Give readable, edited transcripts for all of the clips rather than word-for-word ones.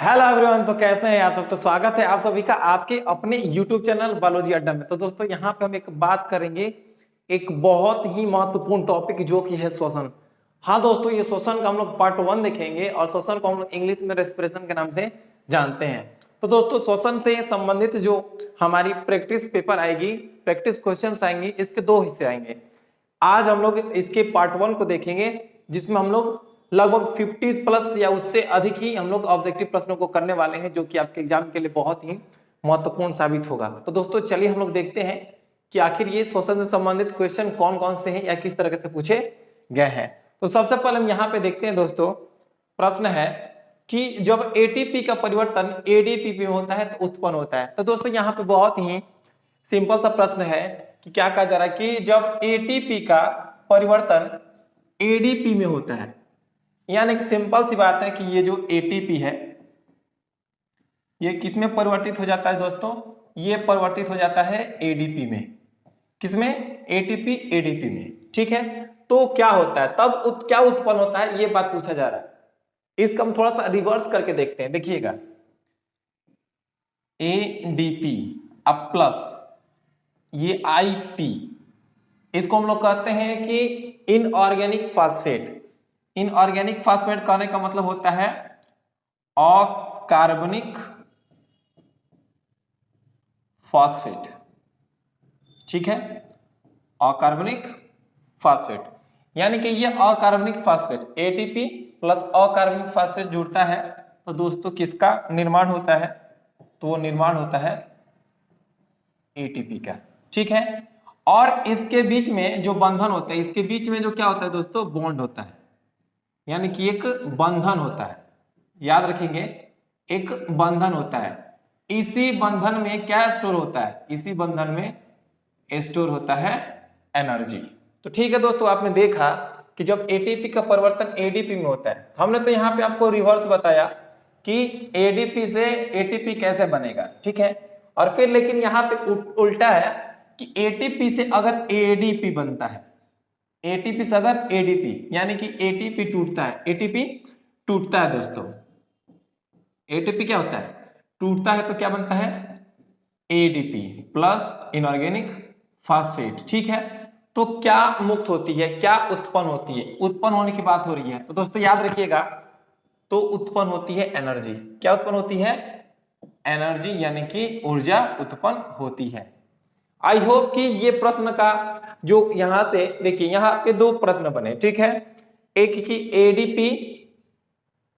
Hello everyone. तो कैसे हैं आप सब। तो स्वागत है आप सभी का आपके अपने YouTube चैनल बायोलॉजी अड्डा में। तो दोस्तों यहाँ पे हम एक बात करेंगे, एक बहुत ही महत्वपूर्ण टॉपिक जो कि है श्वसन। हाँ दोस्तों, ये श्वसन का हम लोग पार्ट 1 देखेंगे और श्वसन को हम लोग इंग्लिश में रेस्पिरेशन के नाम से जानते हैं। तो दोस्तों श्वसन से संबंधित जो हमारी प्रैक्टिस पेपर आएगी, प्रैक्टिस क्वेश्चन आएंगे, इसके दो हिस्से आएंगे। आज हम लोग इसके पार्ट 1 को देखेंगे, जिसमें हम लोग लगभग 50 प्लस या उससे अधिक ही हम लोग ऑब्जेक्टिव प्रश्नों को करने वाले हैं, जो कि आपके एग्जाम के लिए बहुत ही महत्वपूर्ण साबित होगा। तो दोस्तों चलिए हम लोग देखते हैं कि आखिर ये श्वसन से संबंधित क्वेश्चन कौन कौन से हैं या किस तरह से पूछे गए हैं। तो सबसे पहले हम यहाँ पे देखते हैं दोस्तों, प्रश्न है कि जब एटीपी का परिवर्तन एडीपी में होता है तो उत्पन्न होता है। तो दोस्तों यहाँ पे बहुत ही सिंपल सा प्रश्न है कि क्या कहा जा रहा है कि जब एटीपी का परिवर्तन एडीपी में होता है, यानी कि सिंपल सी बात है कि ये जो एटीपी है ये किसमें परिवर्तित हो जाता है दोस्तों, ये परिवर्तित हो जाता है एडीपी में। किसमें? एटीपी एडीपी में। ठीक है, तो क्या होता है तब क्या उत्पन्न होता है, ये बात पूछा जा रहा है। इसका हम थोड़ा सा रिवर्स करके देखते हैं। देखिएगा, एडीपी अब प्लस ये आईपी, इसको हम लोग कहते हैं कि इनऑर्गेनिक फास्फेट। इनऑर्गेनिक फास्फेट कहने का मतलब होता है अकार्बनिक फास्फेट। ठीक है, अकार्बनिक फास्फेट, यानी कि ये अकार्बनिक फास्फेट एटीपी प्लस अकार्बनिक फास्फेट जुड़ता है तो दोस्तों किसका निर्माण होता है, तो वो निर्माण होता है एटीपी का। ठीक है, और इसके बीच में जो बंधन होता है, इसके बीच में जो क्या होता है दोस्तों, बॉन्ड होता है, यानी कि एक बंधन होता है। याद रखेंगे, एक बंधन होता है। इसी बंधन में क्या स्टोर होता है, इसी बंधन में स्टोर होता है एनर्जी। तो ठीक है दोस्तों, आपने देखा कि जब एटीपी का परिवर्तन एडीपी में होता है, हमने तो यहाँ पे आपको रिवर्स बताया कि एडीपी से एटीपी कैसे बनेगा। ठीक है, और फिर लेकिन यहाँ पे उल्टा है कि एटीपी से अगर एडीपी बनता है, एटीपी से अगर एडीपी, यानी कि एटीपी टूटता है, एटीपी टूटता है दोस्तों, एटीपी क्या होता है, टूटता है तो क्या बनता है एडीपी प्लस इनऑर्गेनिक फास्फेट। ठीक है, तो क्या मुक्त होती है, क्या उत्पन्न होती है, उत्पन्न होने की बात हो रही है। तो दोस्तों याद रखिएगा, तो उत्पन्न होती है एनर्जी। क्या उत्पन्न होती है, एनर्जी, यानी कि ऊर्जा उत्पन्न होती है। आई होप कि ये प्रश्न का जो यहां से देखिए, यहां पे दो प्रश्न बने। ठीक है, एक की एडीपी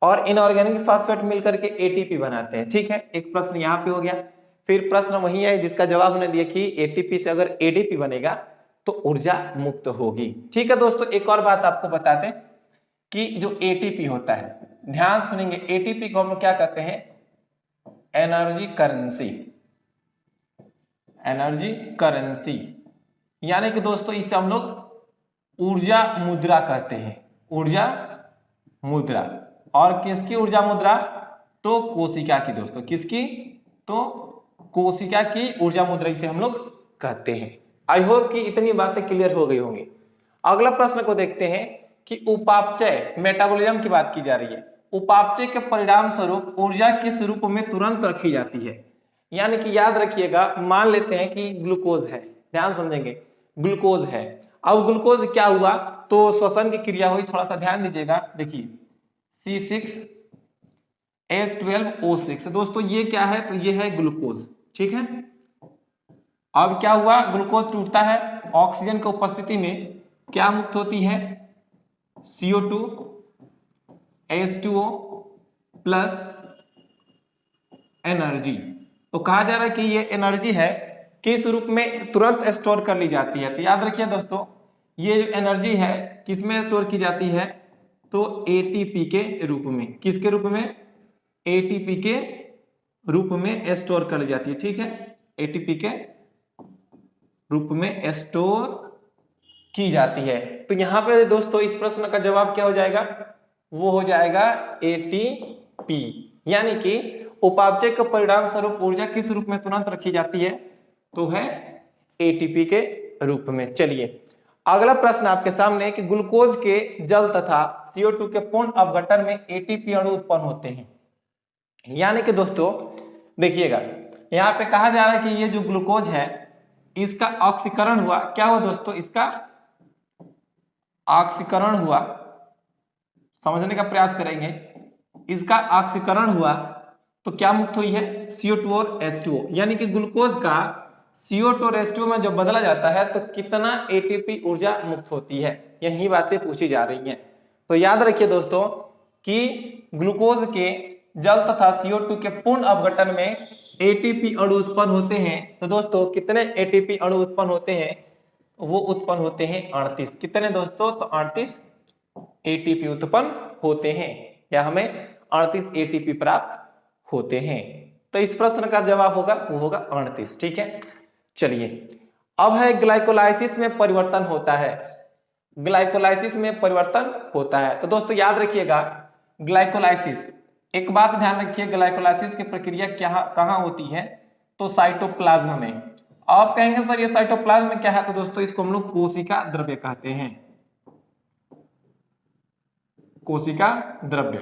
और इनऑर्गेनिक फास्फेट मिलकर के एटीपी बनाते हैं। ठीक है, एक प्रश्न यहाँ पे हो गया। फिर प्रश्न वही है जिसका जवाब हमने दिया कि एटीपी से अगर एडीपी बनेगा तो ऊर्जा मुक्त होगी। ठीक है दोस्तों, एक और बात आपको बता दें कि जो एटीपी होता है, ध्यान सुनेंगे, एटीपी को हम लोग क्या कहते हैं, एनर्जी करेंसी। एनर्जी करेंसी, यानी कि दोस्तों इसे हम लोग ऊर्जा मुद्रा कहते हैं, ऊर्जा मुद्रा। और किसकी ऊर्जा मुद्रा, तो कोशिका की दोस्तों, किसकी, तो कोशिका की ऊर्जा मुद्रा इसे हम लोग कहते हैं। आई होप कि इतनी बातें क्लियर हो गई होंगी। अगला प्रश्न को देखते हैं कि उपापचय, मेटाबॉलिज्म की बात की जा रही है। उपापचय के परिणाम स्वरूप ऊर्जा किस रूप में तुरंत रखी जाती है, यानी कि याद रखिएगा, मान लेते हैं कि ग्लूकोज है, ध्यान समझेंगे, ग्लूकोज है। अब ग्लूकोज क्या हुआ, तो श्वसन की क्रिया हुई, थोड़ा सा ध्यान दीजिएगा। देखिए C6H12O6 दोस्तों, ये क्या है, तो ये है ग्लूकोज। ठीक है, अब क्या हुआ, ग्लूकोज टूटता है, ऑक्सीजन की उपस्थिति में क्या मुक्त होती है, CO2 H2O प्लस एनर्जी। तो कहा जा रहा है कि ये एनर्जी है किस रूप में तुरंत स्टोर कर ली जाती है। तो याद रखिए दोस्तों, ये जो एनर्जी है किसमें स्टोर की जाती है, तो एटीपी के रूप में। किसके रूप में, एटीपी के रूप में स्टोर कर ली जाती है। ठीक है, एटीपी के रूप में स्टोर की जाती है। तो यहां पे दोस्तों इस प्रश्न का जवाब क्या हो जाएगा, वो हो जाएगा एटीपी, यानी कि उपापचय के परिणाम स्वरूप ऊर्जा किस रूप में तुरंत रखी जाती है, तो है एटीपी के रूप में। चलिए अगला प्रश्न आपके सामने कि ग्लूकोज के जल तथा CO2 के पूर्ण अपघटन में एटीपी अणु उत्पन्न होते हैं। यानी कि दोस्तों देखिएगा, यहाँ पे कहा जा रहा है कि ये जो ग्लूकोज है इसका ऑक्सीकरण हुआ, क्या हुआ दोस्तों, इसका ऑक्सीकरण हुआ, समझने का प्रयास करेंगे, इसका ऑक्सीकरण हुआ तो क्या मुक्त हुई है, CO2 और H2O, यानी कि ग्लूकोज का CO2 और H2O में जब बदला जाता है तो कितना ATP ऊर्जा मुक्त होती है, यही बातें पूछी जा रही हैं। तो याद रखिए दोस्तों कि ग्लूकोज के जल तथा CO2 के पूर्ण अपघटन में ATP अणु उत्पन्न होते हैं। तो दोस्तों कितने ATP अणु उत्पन्न होते हैं, वो उत्पन्न होते हैं 38। कितने दोस्तों, तो 38 ATP उत्पन्न होते हैं, या हमें 38 ATP प्राप्त होते हैं। तो इस प्रश्न का जवाब होगा वो होगा 38। ठीक है, चलिए अब है ग्लाइकोलाइसिस में परिवर्तन होता है, ग्लाइकोलाइसिस में परिवर्तन होता है। तो दोस्तों याद रखिएगा ग्लाइकोलाइसिस, एक बात ध्यान रखिए, ग्लाइकोलाइसिस की प्रक्रिया क्या कहां होती है, तो साइटोप्लाज्म में। आप कहेंगे सर ये साइटोप्लाज्म में क्या है, तो दोस्तों इसको हम लोग कोशिका द्रव्य कहते हैं, कोशिका द्रव्य।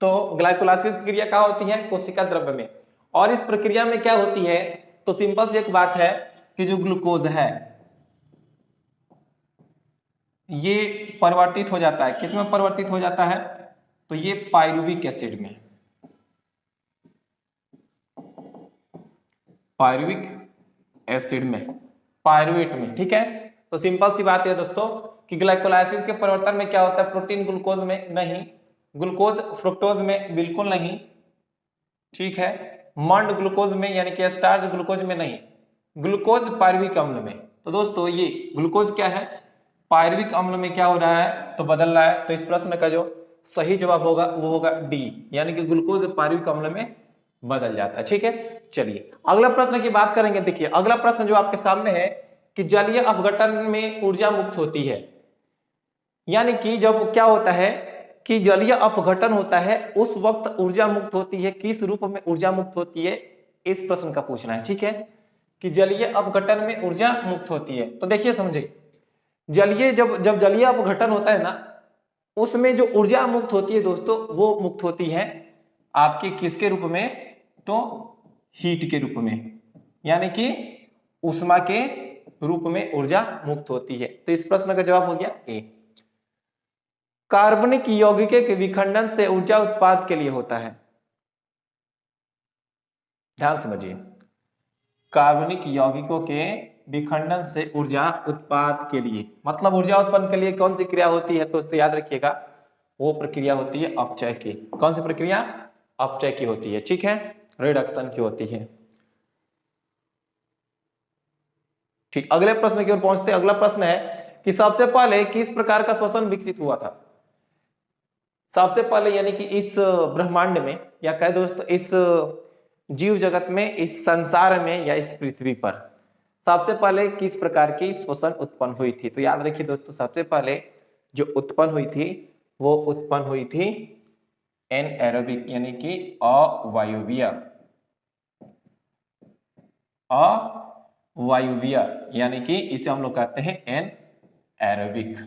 तो ग्लाइकोलाइसिस की क्रिया कहां होती है, कोशिका द्रव्य में। और इस प्रक्रिया में क्या होती है, तो सिंपल सी एक बात है कि जो ग्लूकोज है ये परिवर्तित हो जाता है, किसमें परिवर्तित हो जाता है, तो ये पायरुविक एसिड में, पायरुविक एसिड में, पायरुवेट में। ठीक है, तो सिंपल सी बात है दोस्तों कि ग्लाइकोलाइसिस के परिवर्तन में क्या होता है, प्रोटीन ग्लूकोज में नहीं, ग्लूकोज फ्रुक्टोज में बिल्कुल नहीं, ठीक है, मंड ग्लूकोज में यानी कि स्टार्च ग्लूकोज में नहीं, ग्लूकोज पायरुविक अम्ल में। तो दोस्तों ये ग्लूकोज क्या है, पायरुविक अम्ल में क्या हो रहा है, तो बदल रहा है। तो इस प्रश्न का जो सही जवाब होगा वो होगा डी, यानी कि ग्लूकोज पायरुविक अम्ल में बदल जाता है। ठीक है, चलिए अगला प्रश्न की बात करेंगे। देखिए अगला प्रश्न जो आपके सामने है कि जलीय अपघटन में ऊर्जा मुक्त होती है, यानी कि जब क्या होता है कि जलीय अपघटन होता है उस वक्त ऊर्जा मुक्त होती है, किस रूप में ऊर्जा मुक्त होती है, इस प्रश्न का पूछना है। ठीक है, कि जलीय अपघटन में ऊर्जा मुक्त होती है। तो देखिए समझे, जलीय जब जलीय अपघटन होता है ना, उसमें जो ऊर्जा मुक्त होती है दोस्तों वो मुक्त होती है आपके किसके रूप में, तो हीट के रूप में, यानी कि उष्मा के रूप में ऊर्जा मुक्त होती है। तो इस प्रश्न का जवाब हो गया ए। कार्बनिक यौगिकों के विखंडन से ऊर्जा उत्पाद के लिए होता है, ध्यान समझिए, कार्बनिक यौगिकों के विखंडन से ऊर्जा उत्पाद के लिए, मतलब ऊर्जा उत्पन्न के लिए कौन सी क्रिया होती है, तो दोस्तों याद रखिएगा वो प्रक्रिया होती है अपचय की। कौन सी प्रक्रिया, अपचय की होती है। ठीक है, रिडक्शन की होती है। ठीक, अगले प्रश्न की ओर पहुंचते हैं। अगला प्रश्न है कि सबसे पहले किस प्रकार का श्वसन विकसित हुआ था। सबसे पहले यानी कि इस ब्रह्मांड में, या कहे दोस्तों इस जीव जगत में, इस संसार में, या इस पृथ्वी पर सबसे पहले किस प्रकार की श्वसन उत्पन्न हुई थी। तो याद रखिए दोस्तों सबसे पहले जो उत्पन्न हुई थी वो उत्पन्न हुई थी एनएरोबिक, यानी कि अवायवीय, अवायवीय, यानी कि इसे हम लोग कहते हैं एनएरोबिक,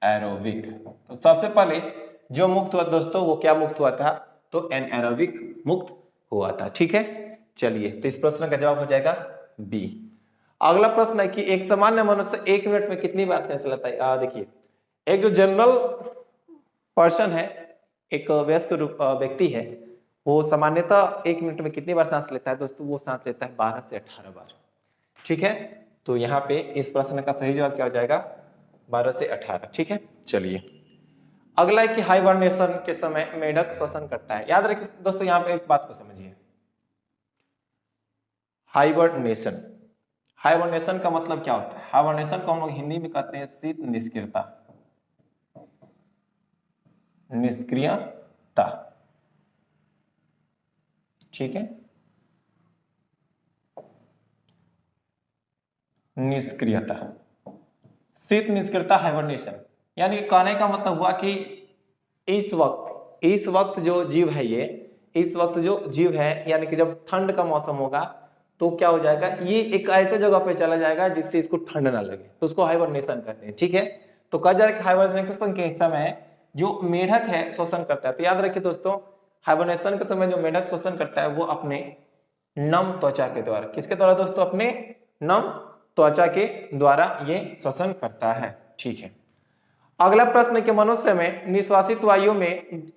एरोबिक। तो सबसे पहले जो मुक्त हुआ दोस्तों वो क्या मुक्त हुआ था, तो एनएरोबिक मुक्त हुआ था। ठीक है, चलिए तो इस प्रश्न का जवाब हो जाएगा बी। अगला प्रश्न है कि एक सामान्य मनुष्य 1 मिनट में कितनी बार सांस लेता है। देखिए एक जो जनरल पर्सन है, एक वयस्क व्यक्ति है, वो सामान्यतः 1 मिनट में कितनी बार सांस लेता है दोस्तों, वो सांस लेता है 12 से 18 बार। ठीक है, तो यहाँ पे इस प्रश्न का सही जवाब क्या हो जाएगा, 12 से 18। ठीक है, चलिए अगला है कि हाइबरनेशन के समय मेढक श्वसन करता है। याद रखिए दोस्तों यहाँ पे एक बात को समझिए, हाइबरनेशन, हाइबरनेशन का मतलब क्या होता है। हाइबरनेशन को हम लोग हिंदी में कहते हैं शीत निष्क्रियता, निष्क्रियता। ठीक है, निष्क्रियता, शीत निष्क्रियता, हाइबरनेशन, यानी कहने का मतलब हुआ कि इस वक्त जो जीव है, ये इस वक्त जो जीव है, यानी कि जब ठंड का मौसम होगा तो क्या हो जाएगा, ये एक ऐसे जगह पे चला जाएगा जिससे इसको ठंड ना लगे, तो उसको हाइबरनेशन कहते हैं। ठीक है, तो कहा जा रहा है कि हाइबरनेशन के समय जो मेढक है श्वसन करता है। तो याद रखिए दोस्तों, हाइबरनेशन के समय जो मेढक श्वसन करता है वो अपने नम त्वचा के द्वारा, किसके द्वारा दोस्तों, अपने नम त्वचा के द्वारा ये श्वसन करता है। ठीक है, अगला प्रश्न कि मनुष्य में निश्वासित वायु में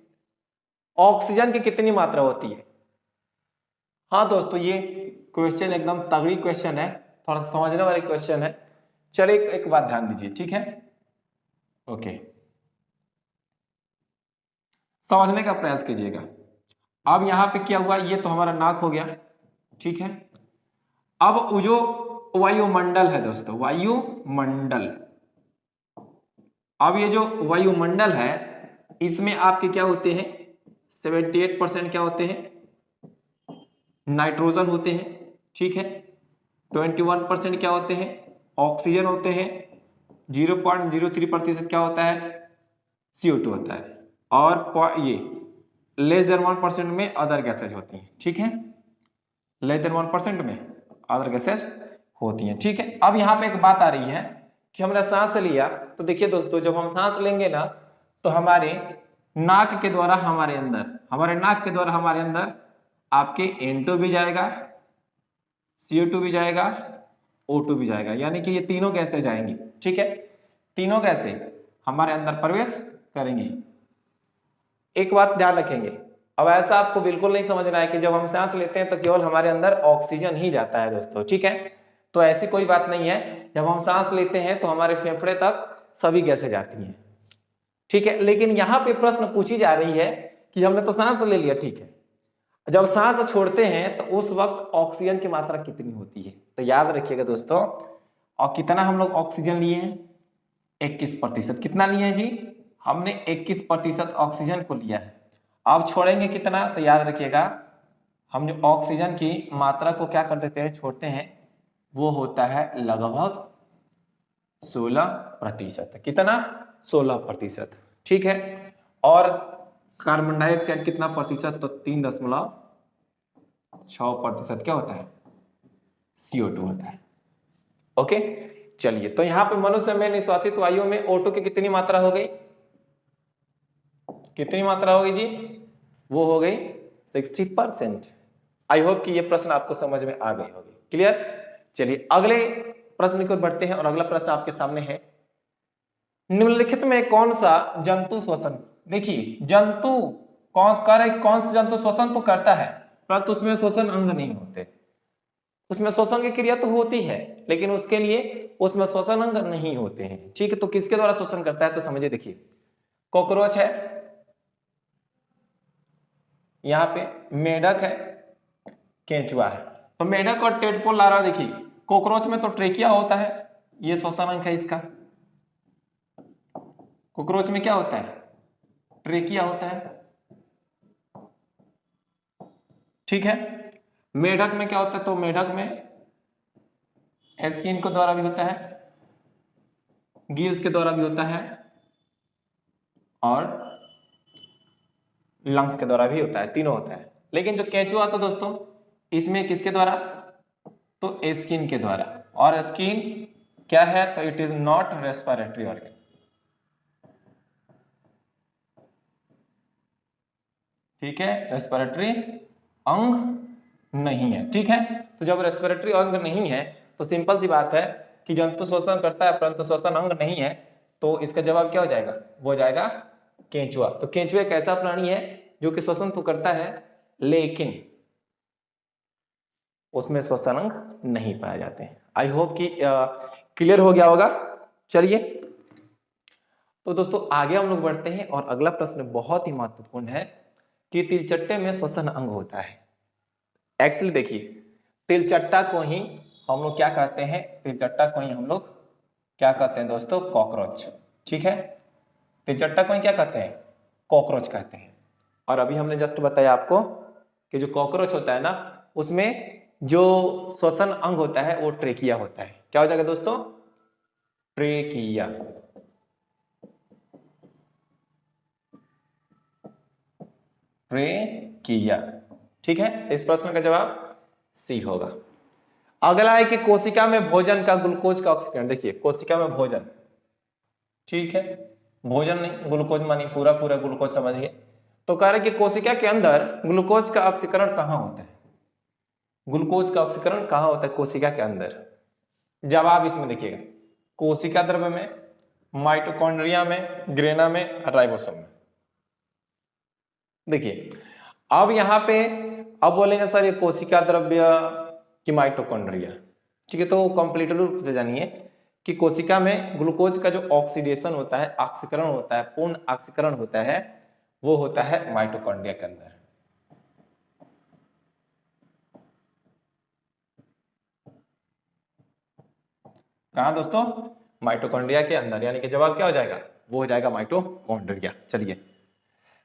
ऑक्सीजन की कितनी मात्रा होती है। हाँ दोस्तों, ये क्वेश्चन एकदम तगड़ी क्वेश्चन है, थोड़ा समझने वाली क्वेश्चन है। चलिए एक बात ध्यान दीजिए, ठीक है, ओके, समझने का प्रयास कीजिएगा। अब यहां पे क्या हुआ, ये तो हमारा नाक हो गया, ठीक है। अब वो जो वायुमंडल है दोस्तों, वायुमंडल, अब ये जो वायुमंडल है इसमें आपके क्या होते हैं, 78% क्या होते हैं, नाइट्रोजन होते हैं, ठीक है। 21% क्या होते हैं, ऑक्सीजन होते हैं। 0.03% क्या होता है, CO2 होता है। और ये लेस देन 1% में अदर गैसेज होती हैं, ठीक है, लेस देन 1% में अदर गैसेज होती हैं, ठीक है। अब यहाँ पे एक बात आ रही है कि हमने सांस लिया, तो देखिए दोस्तों, जब हम सांस लेंगे ना तो हमारे नाक के द्वारा हमारे अंदर आपके N2 भी जाएगा, CO2 भी जाएगा, O2 भी जाएगा, यानी कि ये तीनों गैसें जाएंगी, ठीक है। तीनों गैसें हमारे अंदर प्रवेश करेंगी। एक बात ध्यान रखेंगे, अब ऐसा आपको बिल्कुल नहीं समझना है कि जब हम सांस लेते हैं तो केवल हमारे अंदर ऑक्सीजन ही जाता है दोस्तों, ठीक है। तो ऐसी कोई बात नहीं है, जब हम सांस लेते हैं तो हमारे फेफड़े तक सभी गैसें जाती हैं, ठीक है। लेकिन यहाँ पे प्रश्न पूछी जा रही है कि हमने तो सांस ले लिया, ठीक है, जब सांस छोड़ते हैं तो उस वक्त ऑक्सीजन की मात्रा कितनी होती है। तो याद रखिएगा दोस्तों, और कितना हम लोग ऑक्सीजन लिए हैं, 21%। कितना लिए हैं जी, हमने 21% ऑक्सीजन को लिया है। अब छोड़ेंगे कितना, तो याद रखिएगा, हम जो ऑक्सीजन की मात्रा को क्या कर देते हैं, छोड़ते हैं, वो होता है लगभग 16%। कितना, 16%, ठीक है। और कार्बन डाइऑक्साइड कितना प्रतिशत, तो 3.6% क्या होता है, CO2 होता है, ओके। चलिए, तो यहां पे मनुष्य में निश्वासित वायु में O2 की कितनी मात्रा हो गई, कितनी मात्रा हो गई जी, वो हो गई 60%। आई होप कि ये प्रश्न आपको समझ में आ गई होगी, क्लियर। चलिए अगले प्रश्न की ओर बढ़ते हैं, और अगला प्रश्न आपके सामने है, निम्नलिखित में कौन सा जंतु श्वसन, देखिए जंतु कौन सा जंतु श्वसन तो करता है, परंतु उसमें श्वसन अंग नहीं होते। उसमें श्वसन की क्रिया तो होती है, लेकिन उसके लिए उसमें श्वसन अंग नहीं होते हैं, ठीक है। तो किसके द्वारा श्वसन करता है, तो समझिए, देखिए कॉकरोच है, यहाँ पे मेढक है, केंचुआ है। तो मेढक और टेडपोल लार्वा, देखिए कॉकरोच में तो ट्रेकिया होता है, ये श्वसन अंग है इसका। कॉकरोच में क्या होता है, ट्रेकिया होता है, ठीक है। मेढक में क्या होता है, तो मेढक में स्किन के द्वारा भी होता है, गिल्स के द्वारा भी होता है, और लंग्स के द्वारा भी होता है, तीनों होता है। लेकिन जो केंचुआ आता दोस्तों, इसमें किसके द्वारा, तो स्किन के द्वारा। और स्किन क्या है, तो it is not respiratory organ, ठीक है, रेस्पिरेटरी अंग नहीं है, ठीक है। तो जब रेस्पिरेटरी अंग नहीं है तो सिंपल सी बात है कि जंतु श्वसन करता है परंतु श्वसन अंग नहीं है, तो इसका जवाब क्या हो जाएगा, वो हो जाएगा केंचुआ। तो केंचुआ एक ऐसा प्राणी है जो कि श्वसन तो करता है लेकिन उसमें श्वसन अंग नहीं पाए जाते हैं। आई होप कि क्लियर हो गया होगा। चलिए, तो दोस्तों आगे हम लोग बढ़ते हैं, और अगला प्रश्न बहुत ही महत्वपूर्ण है कि तिलचट्टे में श्वसन अंग होता है। एक्चुअली देखिए, तिलचट्टा को ही हम लोग क्या कहते हैं, तिलचट्टा को ही हम लोग क्या कहते हैं दोस्तों, कॉकरोच, ठीक है। तिलचट्टा को ही क्या कहते हैं, कॉकरोच कहते हैं। और अभी हमने जस्ट बताया आपको कि जो कॉकरोच होता है ना, उसमें जो श्वसन अंग होता है वो ट्रेकिया होता है। क्या हो जाएगा दोस्तों, ट्रेकिया, ट्रेकिया, ठीक है। इस प्रश्न का जवाब सी होगा। अगला है कि कोशिका में भोजन का ग्लूकोज का ऑक्सीकरण, देखिए कोशिका में भोजन, ठीक है, भोजन नहीं, ग्लूकोज मानी पूरा पूरा ग्लूकोज समझिए। तो कह रहे कि कोशिका के अंदर ग्लूकोज का ऑक्सीकरण कहाँ होता है, ग्लूकोज का ऑक्सीकरण कहाँ होता है कोशिका के अंदर। जवाब इसमें देखिएगा, कोशिका द्रव्य में, माइटोकॉन्ड्रिया में, ग्रेना में, राइबोसोम में। देखिए अब यहाँ पे अब बोलेंगे सर ये कोशिका द्रव्य कि माइटोकॉन्ड्रिया, ठीक है। तो कंप्लीट रूप से जानिए कि कोशिका में ग्लूकोज का जो ऑक्सीडेशन होता है, ऑक्सीकरण होता है, पूर्ण ऑक्सीकरण होता है, वो होता है माइटोकॉन्ड्रिया के अंदर। कहा दोस्तों, माइटोकॉन्ड्रिया के अंदर, यानी कि जवाब क्या हो जाएगा, वो हो जाएगा माइटोकॉन्ड्रिया। चलिए,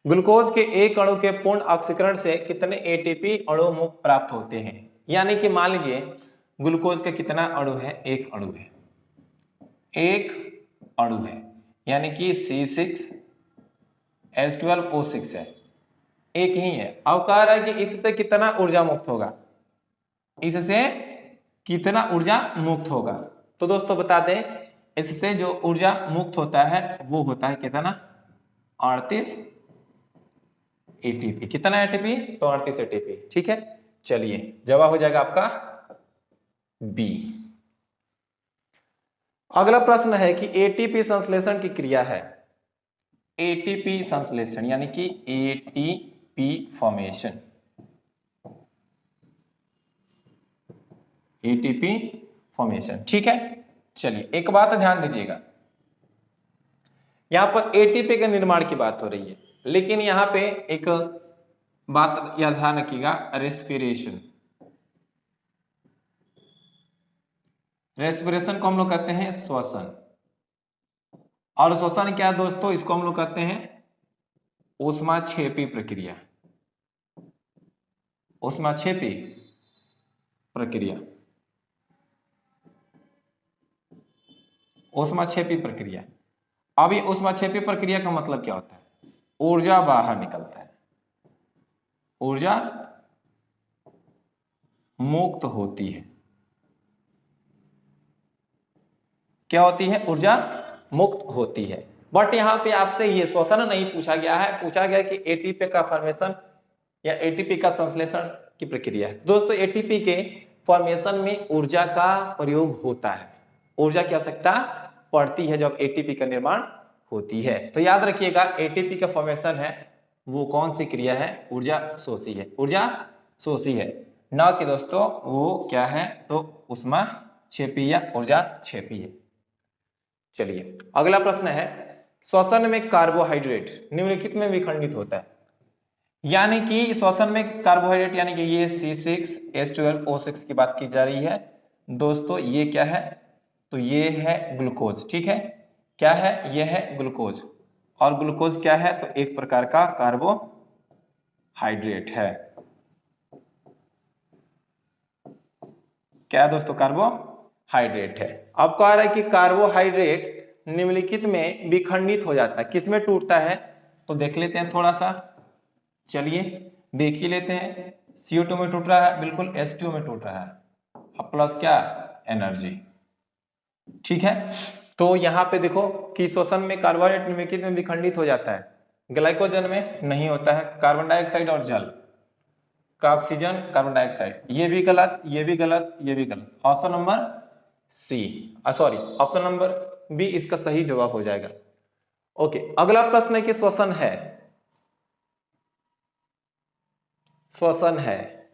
ग्लूकोज के एक अणु के पूर्ण ऑक्सीकरण से कितने एटीपी अणु मुक्त प्राप्त होते हैं। यानी कि मान लीजिए ग्लूकोज का कितना अणु है, एक अणु है, एक अणु है, यानी कि C6H12O6 है, एक ही है। अब कह रहा है कि इससे कितना ऊर्जा मुक्त होगा, इससे कितना ऊर्जा मुक्त होगा। तो दोस्तों बता दें, इससे जो ऊर्जा मुक्त होता है वो होता है कितना, 38 एटीपी। कितना एटीपी, तो 38 एटीपी, ठीक है। चलिए जवाब हो जाएगा आपका बी। अगला प्रश्न है कि एटीपी संश्लेषण की क्रिया है, एटीपी संश्लेषण यानी कि एटीपी फॉर्मेशन, एटीपी फॉर्मेशन, ठीक है। चलिए एक बात ध्यान दीजिएगा, यहां पर एटीपी के निर्माण की बात हो रही है, लेकिन यहां पे एक बात या ध्यान रखिएगा, रेस्पिरेशन। रेस्पिरेशन को हम लोग कहते हैं श्वसन, और श्वसन क्या है दोस्तों, इसको हम लोग कहते हैं ऊष्माक्षेपी प्रक्रिया, ऊष्माक्षेपी प्रक्रिया, ऊष्माक्षेपी प्रक्रिया। अब ये ऊष्माक्षेपी प्रक्रिया का मतलब क्या होता है, ऊर्जा बाहर निकलता है, ऊर्जा मुक्त होती है। क्या होती है, ऊर्जा मुक्त होती है। बट यहां पे आपसे ये श्वसन नहीं पूछा गया है, पूछा गया कि एटीपी का फॉर्मेशन या एटीपी का संश्लेषण की प्रक्रिया है। दोस्तों एटीपी के फॉर्मेशन में ऊर्जा का प्रयोग होता है, ऊर्जा की आवश्यकता पड़ती है जब एटीपी का निर्माण होती है। तो याद रखिएगा एटीपी का फॉर्मेशन है वो कौन सी क्रिया है, ऊर्जा शोषी है, ऊर्जा शोषी है, ना कि दोस्तों वो क्या है, तो ऊष्माक्षेपी या ऊर्जा क्षेपी है। चलिए अगला प्रश्न है, श्वसन में कार्बोहाइड्रेट निम्नलिखित में विखंडित होता है। यानी कि श्वसन में कार्बोहाइड्रेट, यानी कि ये C6H12O6 की बात की जा रही है दोस्तों। ये क्या है, तो ये है ग्लूकोज, ठीक है। क्या है, ये है ग्लूकोज, और ग्लूकोज क्या है, तो एक प्रकार का कार्बोहाइड्रेट है। क्या है दोस्तों, कार्बोहाइड्रेट है। अब कह रहा है कि कार्बोहाइड्रेट निम्नलिखित में विखंडित हो जाता है, किसमें टूटता है, तो देख लेते हैं थोड़ा सा। चलिए देख ही लेते हैं, CO2 में टूट रहा है, बिल्कुल H2 में टूट रहा है, अब प्लस क्या, एनर्जी, ठीक है। तो यहाँ पे देखो कि श्वसन में कार्बोहाइड्रेट निम्नलिखित में विखंडित हो जाता है, ग्लाइकोजन में नहीं होता है, कार्बन डाइऑक्साइड और जल का ऑक्सीजन, कार्बन डाइऑक्साइड, ये भी गलत, ये भी गलत, ये भी गलत। Option number C, sorry option number B इसका सही जवाब हो जाएगा। ओके, अगला प्रश्न है कि श्वसन है, श्वसन है,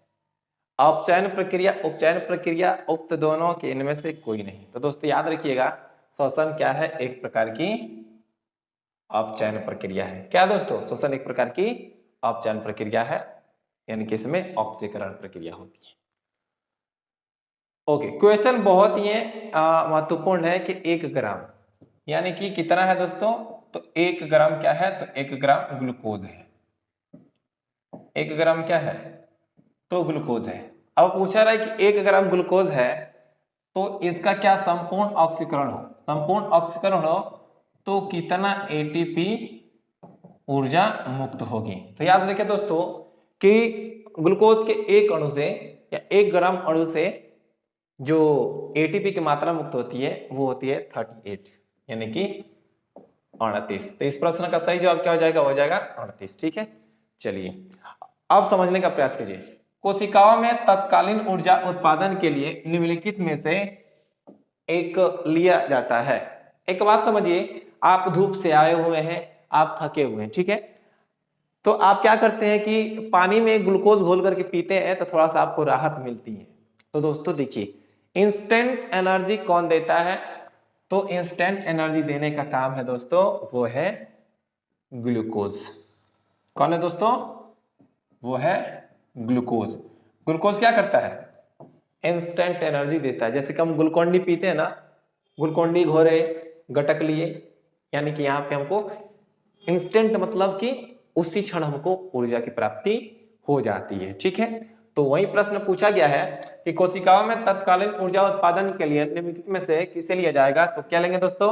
अपचयन प्रक्रिया, उपचयन प्रक्रिया, उक्त दोनों के इनमें से कोई नहीं। तो दोस्तों याद रखिएगा श्वसन क्या है, एक प्रकार की अपचयन प्रक्रिया है। क्या दोस्तों, श्वसन एक प्रकार की अपचयन प्रक्रिया है, यानी कि इसमें ऑक्सीकरण प्रक्रिया होती है। ओके, क्वेश्चन बहुत ही महत्वपूर्ण है कि 1 ग्राम यानी कि कितना है दोस्तों, तो 1 ग्राम क्या है, तो 1 ग्राम ग्लूकोज है, 1 ग्राम क्या है, तो ग्लूकोज है। अब पूछा रहा है कि 1 ग्राम ग्लूकोज है तो इसका क्या संपूर्ण ऑक्सीकरण हो, संपूर्ण ऑक्सीकरण हो तो कितना एटीपी ऊर्जा मुक्त होगी। तो याद रखिए दोस्तों कि ग्लूकोज के एक अणु से या 1 ग्राम अणु से जो एटीपी की मात्रा मुक्त होती है वो होती है 38, यानी कि 38। तो इस प्रश्न का सही जवाब क्या हो जाएगा? हो जाएगा 38। ठीक है, चलिए अब समझने का प्रयास कीजिए। कोशिकाओं में तत्कालीन ऊर्जा उत्पादन के लिए निम्नलिखित में से एक लिया जाता है। एक बात समझिए, आप धूप से आए हुए हैं, आप थके हुए हैं, ठीक है, तो आप क्या करते हैं कि पानी में ग्लूकोज घोल करके पीते हैं तो थोड़ा सा आपको राहत मिलती है। तो दोस्तों देखिए, इंस्टेंट एनर्जी कौन देता है? तो इंस्टेंट एनर्जी देने का काम है दोस्तों, वो है ग्लूकोज। कौन है दोस्तों? वो है ग्लूकोज। ग्लूकोज क्या करता है? इंस्टेंट एनर्जी देता है। जैसे कि हम ग्लूकोन डी पीते हैं ना, ग्लूकोन डी घोरे, गटक लिए, यानी कि यहाँ पे हमको इंस्टेंट मतलब कि उसी क्षण हमको ऊर्जा की प्राप्ति हो जाती है। ठीक है, तो वही प्रश्न पूछा गया है कि कोशिकाओं में तत्कालीन ऊर्जा उत्पादन के लिए निम्नलिखित में से किसे लिया जाएगा? तो क्या लेंगे दोस्तों?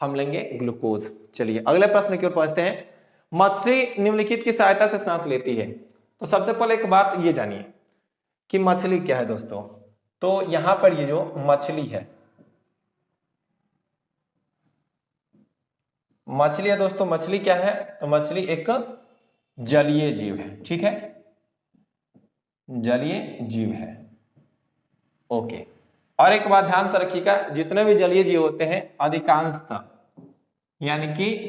हम लेंगे ग्लूकोज। चलिए अगले प्रश्न की ओर पढ़ते हैं। मछली निम्नलिखित की सहायता से सांस लेती है। तो सबसे पहले एक बात ये जानिए कि मछली क्या है दोस्तों। तो यहां पर ये जो मछली है, मछली है दोस्तों, मछली क्या है? तो मछली एक जलीय जीव है। ठीक है, जलीय जीव है। ओके, और एक बात ध्यान से रखिएगा, जितने भी जलीय जीव होते हैं अधिकांशतः यानी कि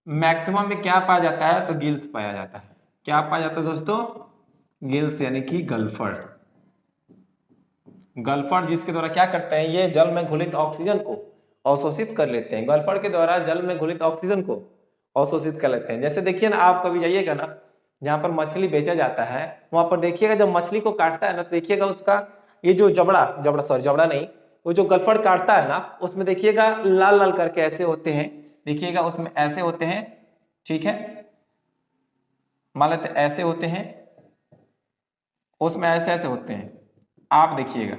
मैक्सिमम में क्या पाया जाता है? तो गिल्स पाया जाता है। क्या पाया जाता है दोस्तों? गिल्स, यानी कि गल्फड़। गल्फड़ जिसके द्वारा क्या करते हैं, ये जल में घुलित ऑक्सीजन को अवशोषित कर लेते हैं। गल्फड़ के द्वारा जल में घुलित ऑक्सीजन को अवशोषित कर लेते हैं। जैसे देखिए ना, आप कभी जाइएगा ना जहां पर मछली बेचा जाता है, वहां पर देखिएगा जब मछली को काटता है ना, तो देखिएगा उसका ये जो जबड़ा नहीं, वो जो गल्फड़ काटता है ना, उसमें देखिएगा लाल लाल करके ऐसे होते हैं। देखिएगा उसमें ऐसे होते हैं। ठीक है, मान लेते ऐसे होते हैं, उसमें ऐसे ऐसे होते हैं। आप देखिएगा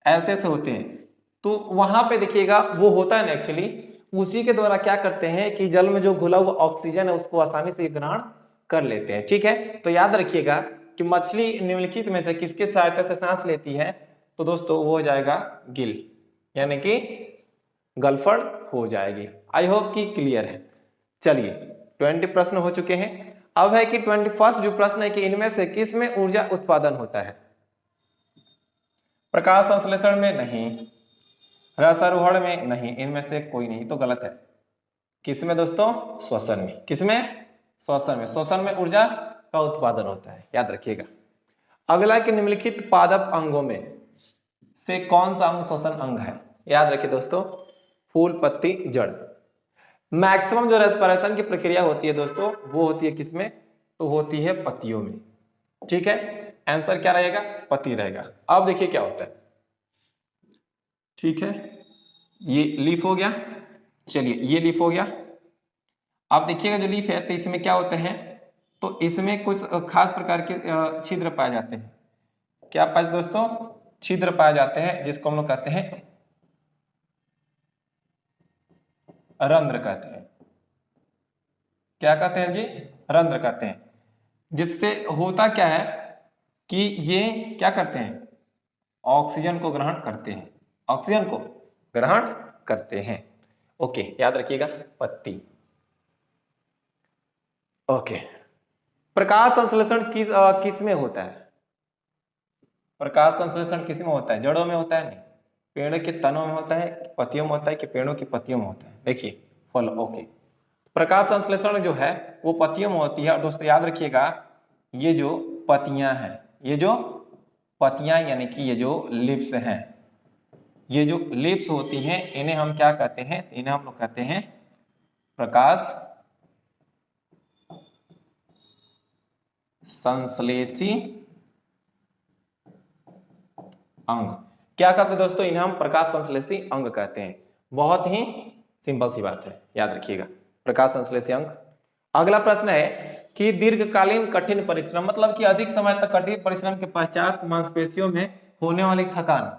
ऐसे ऐसे होते हैं। तो वहां पे देखिएगा वो होता है ना, एक्चुअली उसी के द्वारा क्या करते हैं कि जल में जो घुला हुआ ऑक्सीजन है उसको आसानी से ग्रहण कर लेते हैं। ठीक है, तो याद रखिएगा कि मछली निम्नलिखित में से किसके सहायता से सांस लेती है? तो दोस्तों वो हो जाएगा गिल, यानी कि गल्फड़ हो जाएगी। आई होप कि क्लियर है। चलिए 20 प्रश्न हो चुके हैं। अब है कि 21 जो प्रश्न है कि इनमें से किस में ऊर्जा उत्पादन होता है? प्रकाश संश्लेषण में नहीं, रसारोहण में नहीं, इनमें से कोई नहीं, तो गलत है। किसमें दोस्तों? श्वसन में। किसमें? श्वसन में। श्वसन में ऊर्जा का उत्पादन होता है, याद रखिएगा। अगला के निम्नलिखित पादप अंगों में से कौन सा अंग श्वसन अंग है? याद रखिए दोस्तों, फूल, पत्ती, जड़। मैक्सिमम जो रेस्पिरेशन की प्रक्रिया होती है दोस्तों, वो होती है किसमें? तो होती है पत्तियों में। ठीक है, आंसर क्या रहेगा? पत्ती रहेगा। अब देखिए क्या होता है। ठीक है, ये लीफ हो गया। चलिए ये लीफ हो गया। अब देखिएगा जो लीफ है, तो इसमें क्या होते हैं? तो इसमें कुछ खास प्रकार के छिद्र पाए जाते हैं। क्या पाए दोस्तों? छिद्र पाए जाते हैं, जिसको हम लोग कहते हैं रंध्र कहते हैं। क्या कहते हैं जी? रंध्र कहते हैं। जिससे होता क्या है कि ये क्या करते हैं? ऑक्सीजन को ग्रहण करते हैं। ऑक्सीजन को ग्रहण करते हैं। ओके, याद रखिएगा पत्ती। ओके, प्रकाश संश्लेषण किस में होता है? प्रकाश संश्लेषण किस में होता है? जड़ों में होता है? नहीं, पेड़ के तनों में होता है, पत्तियों में होता है, कि पेड़ों की पत्तियों में होता है? देखिए फल। ओके, प्रकाश संश्लेषण जो है वो पत्तियों में होती है। और दोस्तों याद रखिएगा, ये जो पत्तियां हैं, ये जो पत्तियां यानी कि ये जो लिप्स हैं, ये जो लिप्स होती हैं, इन्हें हम क्या कहते हैं? इन्हें हम लोग कहते हैं प्रकाश संश्लेषी अंग। क्या कहते हैं दोस्तों? इन्हें हम प्रकाश संश्लेषी अंग कहते हैं। बहुत ही सिंपल सी बात है, याद रखिएगा प्रकाश संश्लेषी अंग। अगला प्रश्न है कि दीर्घकालीन कठिन परिश्रम, मतलब कि अधिक समय तक कठिन परिश्रम के पश्चात मांसपेशियों में होने वाली थकान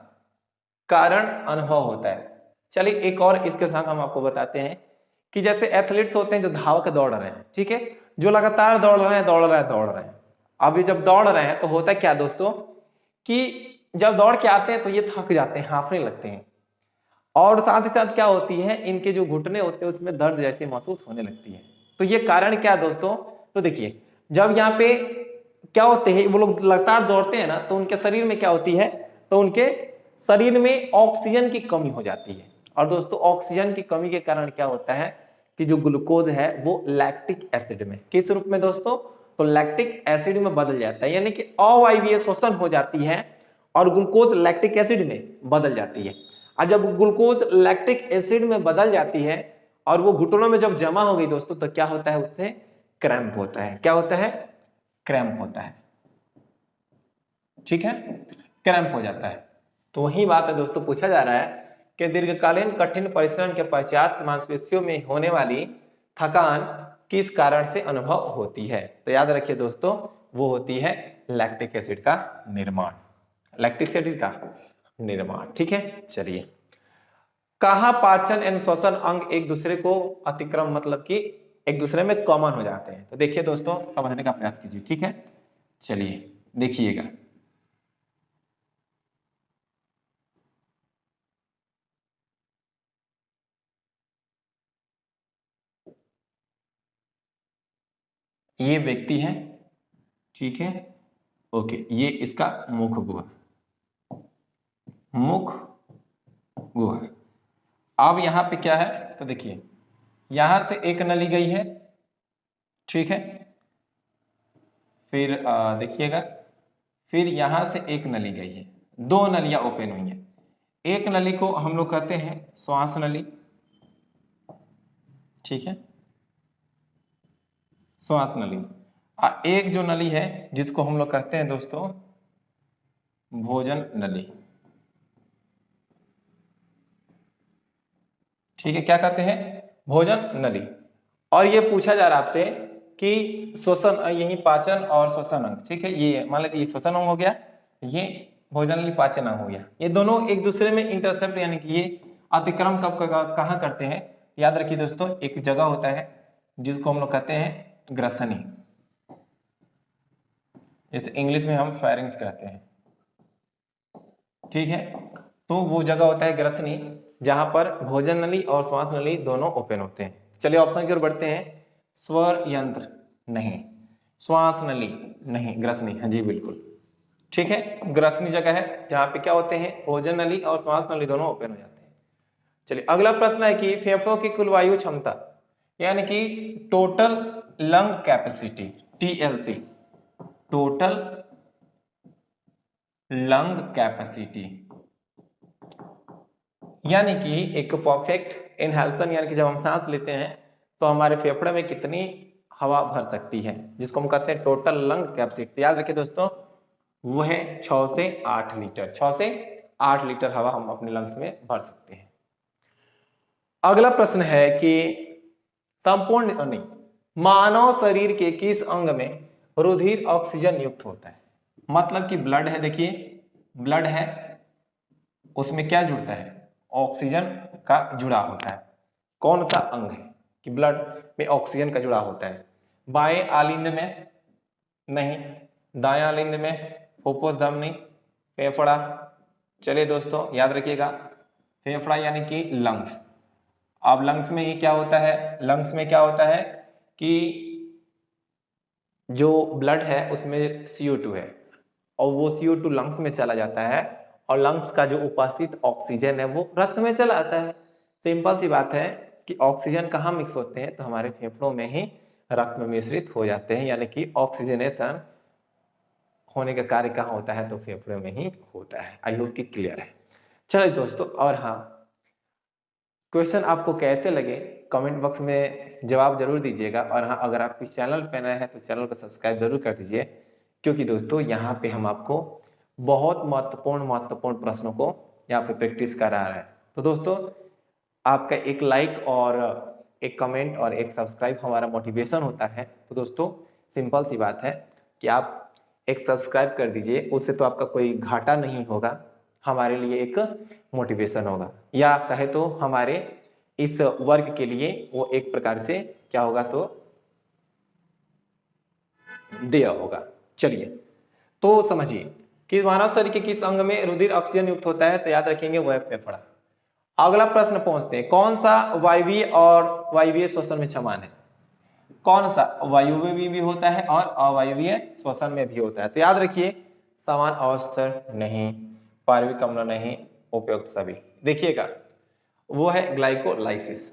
कारण अनुभव होता है। चलिए एक और इसके साथ हम आपको बताते हैं कि जैसे एथलीट्स होते हैं जो धावक दौड़ रहे हैं, ठीक है, जो लगातार दौड़ रहे हैं। अभी जब दौड़ रहे हैं तो होता है क्या दोस्तों कि जब दौड़ के आते हैं तो ये थक जाते हैं, हांफने लगते हैं। और साथ ही साथ क्या होती है, इनके जो घुटने होते हैं उसमें दर्द जैसी महसूस होने लगती है। तो ये कारण क्या है दोस्तों, तो देखिए जब यहाँ पे क्या होते हैं, वो लोग लगातार दौड़ते हैं ना, तो उनके शरीर में क्या होती है, तो उनके शरीर में ऑक्सीजन की कमी हो जाती है। और दोस्तों ऑक्सीजन की कमी के कारण क्या होता है कि जो ग्लूकोज है वो लैक्टिक एसिड में, किस रूप में दोस्तों, तो लैक्टिक एसिड में बदल जाता है, यानी कि अवायवीय शोषण हो जाती है और ग्लूकोज लैक्टिक एसिड में बदल जाती है। और जब ग्लूकोज लैक्टिक एसिड में बदल जाती है और वो घुटनों में जब जमा हो गई दोस्तों, तो क्या होता है, उससे क्रैम्प होता है। क्या होता है, क्रैम्प होता है। ठीक है, क्रैम्प हो जाता है। तो वही बात है दोस्तों, पूछा जा रहा है कि दीर्घकालीन कठिन परिश्रम के पश्चात मांसपेशियों में होने वाली थकान किस कारण से अनुभव होती है। तो याद रखिए दोस्तों, वो होती है लैक्टिक एसिड का निर्माण, लैक्टिक एसिड का निर्माण। ठीक है, चलिए, कहा पाचन एवं श्वसन अंग एक दूसरे को अतिक्रम, मतलब कि एक दूसरे में कॉमन हो जाते हैं। तो देखिए दोस्तों, समझने का प्रयास कीजिए। ठीक है, चलिए देखिएगा, ये व्यक्ति है, ठीक है, ओके, ये इसका मुख गुहा, मुख गुहा। अब यहां पे क्या है, तो देखिए यहां से एक नली गई है, ठीक है, फिर देखिएगा, फिर यहां से एक नली गई है, दो नलियां ओपन हुई हैं। एक नली को हम लोग कहते हैं श्वास नली, ठीक है, श्वास नली। और एक जो नली है जिसको हम लोग कहते हैं दोस्तों भोजन नली, ठीक है, क्या कहते हैं, भोजन नली। और ये पूछा जा रहा है आपसे कि श्वसन, यही पाचन और श्वसन अंग, ठीक है, ये मान लेते ये श्वसन अंग हो गया, ये भोजन नली पाचन अंग हो गया, ये दोनों एक दूसरे में इंटरसेप्ट यानी कि ये अतिक्रम कब कहाँ करते हैं। याद रखिए दोस्तों, एक जगह होता है जिसको हम लोग कहते हैं ग्रसनी, जैसे इंग्लिश में हम फेरिंग्स कहते हैं, ठीक है, तो वो जगह होता है ग्रसनी, जहां पर भोजन नली और श्वास नली दोनों ओपन होते हैं। चलिए ऑप्शन की ओर बढ़ते हैं, स्वर यंत्र नहीं, श्वास नली नहीं, ग्रसनी, हाँ जी बिल्कुल, ठीक है, ग्रसनी जगह है जहां पे क्या होते हैं, भोजन नली और श्वास नली दोनों ओपन हो जाते हैं। चलिए अगला प्रश्न है कि फेफड़ों की कुल वायु क्षमता, यानी कि total lung capacity, TLC, total lung capacity, यानी कि एक परफेक्ट इनहेलेशन, यानी कि जब हम सांस लेते हैं तो हमारे फेफड़े में कितनी हवा भर सकती है, जिसको हम कहते हैं टोटल लंग कैपेसिटी। याद रखिए दोस्तों, वो है 6 से 8 लीटर, 6 से 8 लीटर हवा हम अपने लंग्स में भर सकते हैं। अगला प्रश्न है कि संपूर्ण नहीं, मानव शरीर के किस अंग में रुधिर ऑक्सीजन युक्त होता है, मतलब कि ब्लड है, देखिए ब्लड है, उसमें क्या जुड़ता है, ऑक्सीजन का जुड़ा होता है। कौन सा अंग है कि ब्लड में ऑक्सीजन का जुड़ा होता है, बाएं आलिंद में नहीं, दाएं आलिंद में, फुफ्फुस धमनी, फेफड़ा। चलिए दोस्तों याद रखिएगा, फेफड़ा यानी कि लंग्स। अब लंग्स में ये क्या होता है, लंग्स में क्या होता है कि जो ब्लड है उसमें CO2 है और वो CO2 लंग्स में चला जाता है और लंग्स का जो उपस्थित ऑक्सीजन है वो रक्त में चला आता है। सिंपल सी बात है कि ऑक्सीजन कहाँ मिक्स होते हैं, तो हमारे फेफड़ों में ही रक्त में मिश्रित हो जाते हैं, यानी कि ऑक्सीजनेशन होने का कार्य कहाँ होता है, तो फेफड़े में ही होता है। आई होप कि क्लियर है। चलिए दोस्तों, और हाँ, क्वेश्चन आपको कैसे लगे कमेंट बॉक्स में जवाब जरूर दीजिएगा। और हाँ, अगर आप इस चैनल पर नए हैं तो चैनल को सब्सक्राइब जरूर कर दीजिए, क्योंकि दोस्तों यहाँ पे हम आपको बहुत महत्वपूर्ण प्रश्नों को यहाँ पे प्रैक्टिस करा रहे हैं। तो दोस्तों आपका एक लाइक और एक कमेंट और एक सब्सक्राइब हमारा मोटिवेशन होता है। तो दोस्तों सिंपल सी बात है कि आप एक सब्सक्राइब कर दीजिए, उससे तो आपका कोई घाटा नहीं होगा, हमारे लिए एक मोटिवेशन होगा, या कहे तो हमारे इस वर्क के लिए वो एक प्रकार से क्या होगा, तो देय होगा। चलिए तो समझिए कि मानव शरीर के किस अंग में रुधिर ऑक्सीजन युक्त होता है, तो याद रखेंगे वह है फेफड़ा। अगला प्रश्न पहुंचते हैं, कौन सा वायवीय और वायवीय श्वसन में समान है? कौन सा वायवीय भी होता है और अवायवीय श्वसन में भी होता है? तो याद रखिए, समान अवस्तर नहीं, पार्विक अम्ल नहीं, उपयुक्त सभी। देखिएगा, वो है ग्लाइकोलाइसिस।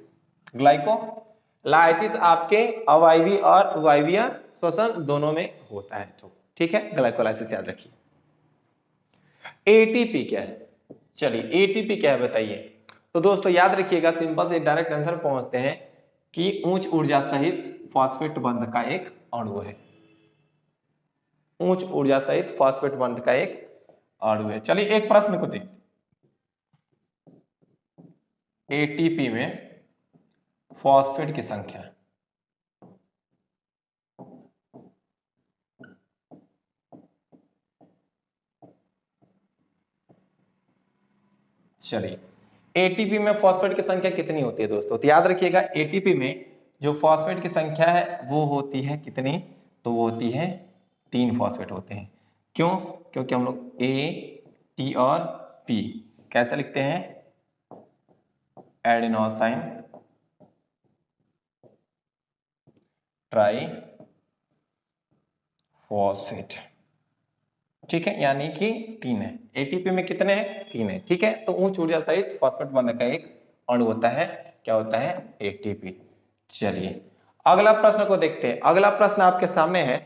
ग्लाइकोलाइसिस आपके अवायवीय और वायवीय श्वसन दोनों में होता है, तो ठीक है, ग्लाइकोलाइसिस याद रखिए। एटीपी क्या है? चलिए, एटीपी क्या है बताइए। तो दोस्तों याद रखिएगा, सिंपल से डायरेक्ट आंसर पहुंचते हैं कि उच्च ऊर्जा सहित फॉस्फेट बंध का एक अणु है। उच्च ऊर्जा सहित फॉस्फेट बंध का एक अणु है। चलिए एक प्रश्न को देखते, एटीपी में फॉस्फेट की संख्या, चलिए एटीपी में फॉस्फेट की संख्या कितनी होती है दोस्तों? तो याद रखिएगा, एटीपी में जो फॉस्फेट की संख्या है वो होती है कितनी? तो वो होती है 3 फॉस्फेट होते हैं। क्यों? क्योंकि हम लोग ए, टी और पी कैसे लिखते हैं? एडेनोसाइन ट्राई फॉस्फेट, ठीक है, यानी कि 3 है। एटीपी में कितने हैं? 3 है, ठीक है। तो उच्च ऊर्जा सहित फॉस्फेट बंध का एक अणु होता है, क्या होता है? एटीपी। चलिए अगला प्रश्न को देखते हैं। अगला प्रश्न आपके सामने है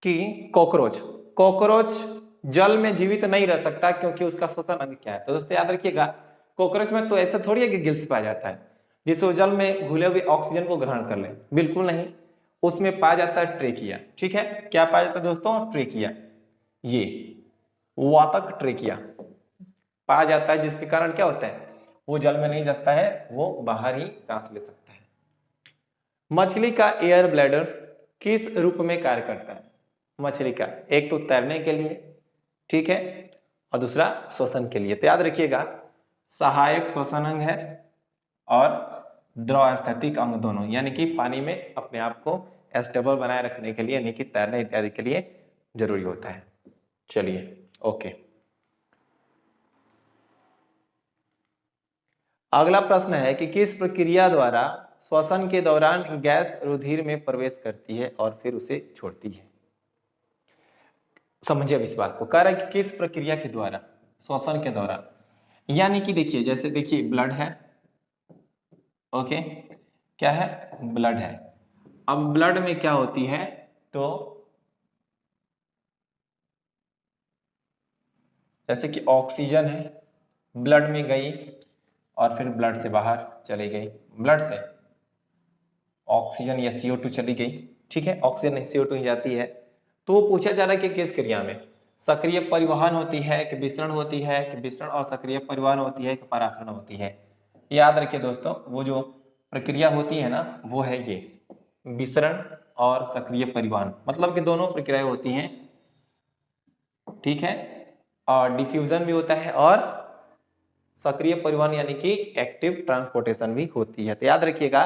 कि कॉकरोच जल में जीवित नहीं रह सकता क्योंकि उसका श्वसन अंग क्या है? तो दोस्तों याद रखिएगा, कॉकरोच में तो ऐसा थोड़ी है कि गिल्स पाया जाता है जिससे वो जल में घुले हुए ऑक्सीजन को ग्रहण कर ले, बिल्कुल नहीं। उसमें पाया जाता है ट्रेकिया, ठीक है। क्या पाया जाता है दोस्तों? ट्रेकिया, ये वातक ट्रेकिया पाया जाता है, जिसके कारण क्या होता है? वो जल में नहीं धंसता है, वो बाहर ही सांस ले सकता है। मछली का एयर ब्लैडर किस रूप में कार्य करता है? मछली का, एक तो तैरने के लिए, ठीक है, और दूसरा श्वसन के लिए। तो याद रखिएगा, सहायक श्वसन अंग है और द्रवस्थैतिक अंग दोनों, यानी कि पानी में अपने आप को स्टेबल बनाए रखने के लिए, यानी कि तैरने इत्यादि के लिए जरूरी होता है। चलिए ओके, अगला प्रश्न है कि किस प्रक्रिया द्वारा श्वसन के दौरान गैस रुधिर में प्रवेश करती है और फिर उसे छोड़ती है? समझिए अब इस बात को, कह रहा है कि किस प्रक्रिया के द्वारा श्वसन के दौरान, यानी कि देखिए, जैसे देखिए ब्लड है, ओके, क्या है? ब्लड है। अब ब्लड में क्या होती है? तो जैसे कि ऑक्सीजन है, ब्लड में गई और फिर ब्लड से बाहर चली गई, ब्लड से ऑक्सीजन या CO2 चली गई, ठीक है, ऑक्सीजन नहीं CO2 ही जाती है। तो पूछा जा रहा है कि किस क्रिया में सक्रिय परिवहन होती है कि विसरण होती है, कि विसरण और सक्रिय परिवहन होती है कि परासरण होती है? याद रखिए दोस्तों, वो जो प्रक्रिया होती है ना, वो है ये विसरण और सक्रिय परिवहन, मतलब कि दोनों प्रक्रियाएं होती हैं, ठीक है। और डिफ्यूजन भी होता है और सक्रिय परिवहन यानी कि एक्टिव ट्रांसपोर्टेशन भी होती है। तो याद रखिएगा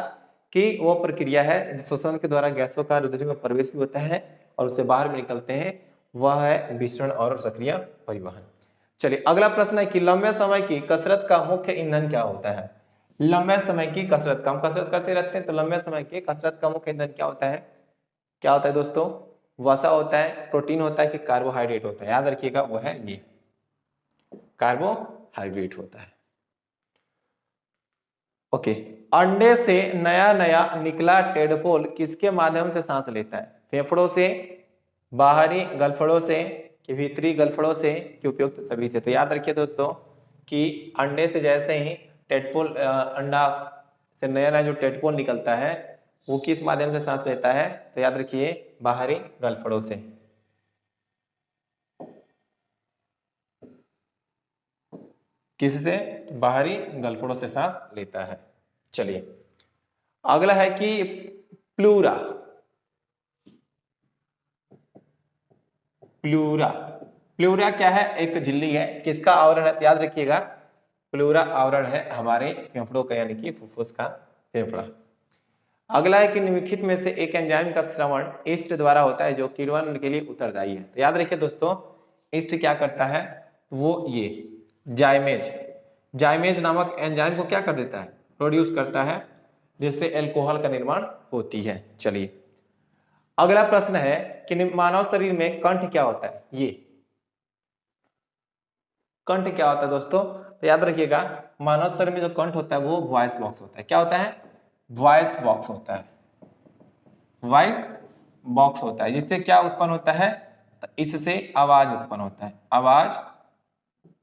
कि वो प्रक्रिया है श्वसन के द्वारा गैसों का रुधिर में प्रवेश भी होता है और उससे बाहर भी निकलते हैं, वह है विसरण और सक्रिय परिवहन। चलिए अगला प्रश्न है कि लंबे समय की कसरत का मुख्य ईंधन क्या होता है? लंबे समय की कसरत का, हम कसरत करते रहते हैं, तो लंबे समय की कसरत का मुख्य ईंधन क्या होता है? क्या होता है दोस्तों? वसा होता है, प्रोटीन होता है कि कार्बोहाइड्रेट होता है? याद रखिएगा, वो है ये कार्बोहाइड्रेट होता है। ओके, अंडे से नया नया निकला टेडपोल किसके माध्यम से सांस लेता है? फेफड़ों से, बाहरी गलफड़ों से, कि भीतरी गलफड़ों से, कि उपयुक्त सभी से? तो याद रखिए दोस्तों कि अंडे से जैसे ही टेडपोल, अंडा से नया नया जो टेडपोल निकलता है वो किस माध्यम से सांस लेता है? तो याद रखिए, बाहरी गलफड़ों से। किससे? बाहरी गलफड़ों से सांस लेता है। चलिए अगला है कि प्लूरा, प्लूरा, प्लूरा क्या है? एक झिल्ली है, किसका आवरण है? याद रखिएगा, प्लूरा आवरण है हमारे फेफड़ों का, यानी कि फुफ्फुस का फेफड़ा। अगला है कि निम्नलिखित में से एक एंजाइम का श्रवण ईस्ट द्वारा होता है जो किण्वन के लिए उत्तरदायी है? तो याद रखिए दोस्तों, ईस्ट क्या करता है? वो ये जाइमेज, जाइमेज नामक एंजाइम को क्या कर देता है, प्रोड्यूस करता है, जिससे अल्कोहल का निर्माण होती है। चलिए अगला प्रश्न है कि मानव शरीर में कंठ क्या होता है। ये कंठ क्या होता है दोस्तों, तो याद रखिएगा मानव शरीर में जो कंठ होता है वो वॉइस बॉक्स होता है। क्या होता है, वॉइस बॉक्स होता है, वॉइस बॉक्स होता है, जिससे क्या उत्पन्न होता है, तो इससे आवाज उत्पन्न होता है, आवाज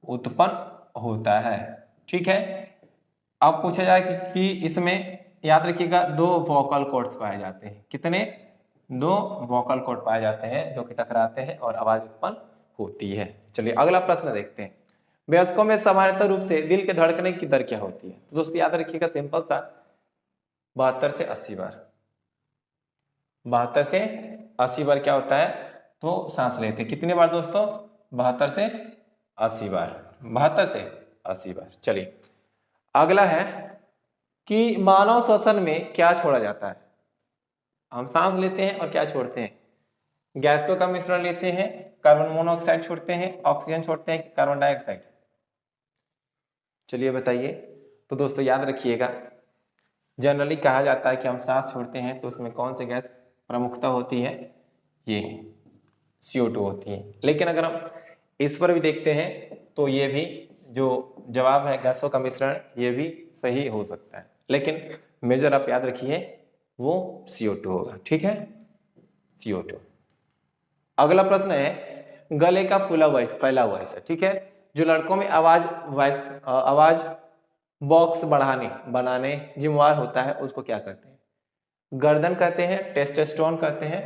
उत्पन्न होता है। ठीक है, अब पूछा जाए कि इसमें याद रखिएगा दो वोकल कॉर्ड्स पाए जाते हैं। कितने, दो वोकल कॉर्ड पाए जाते हैं जो कि टकराते हैं और आवाज उत्पन्न होती है। चलिए अगला प्रश्न देखते हैं। वयस्कों में सामान्यतः रूप से दिल के धड़कने की दर क्या होती है। तो दोस्तों याद रखिएगा सिंपल सा 72 से 80 बार, 72 से 80 बार क्या होता है, तो सांस लेते हैं। कितनी बार दोस्तों, 72 से 80 बार, 72 से 80 बार। चलिए अगला है कि मानव श्वसन में क्या छोड़ा जाता है। हम सांस लेते हैं और क्या छोड़ते हैं, गैसों का मिश्रण लेते हैं, कार्बन मोनोऑक्साइड छोड़ते हैं, ऑक्सीजन छोड़ते हैं, कार्बन डाइऑक्साइड। चलिए बताइए। तो दोस्तों याद रखिएगा जनरली कहा जाता है कि हम सांस छोड़ते हैं तो उसमें कौन सी गैस प्रमुखता होती है, ये CO2 होती है। लेकिन अगर हम इस पर भी देखते हैं तो ये भी जो जवाब है गैसों का मिश्रण, ये भी सही हो सकता है, लेकिन मेजर आप याद रखिए वो CO2 होगा। ठीक है, CO2। अगला प्रश्न है गले का फूला वॉइस, फैला हुआ है, ठीक है, जो लड़कों में आवाज बॉक्स बनाने जिम्मेवार होता है, उसको क्या कहते हैं। गर्दन कहते हैं, टेस्टोस्टेरोन कहते हैं।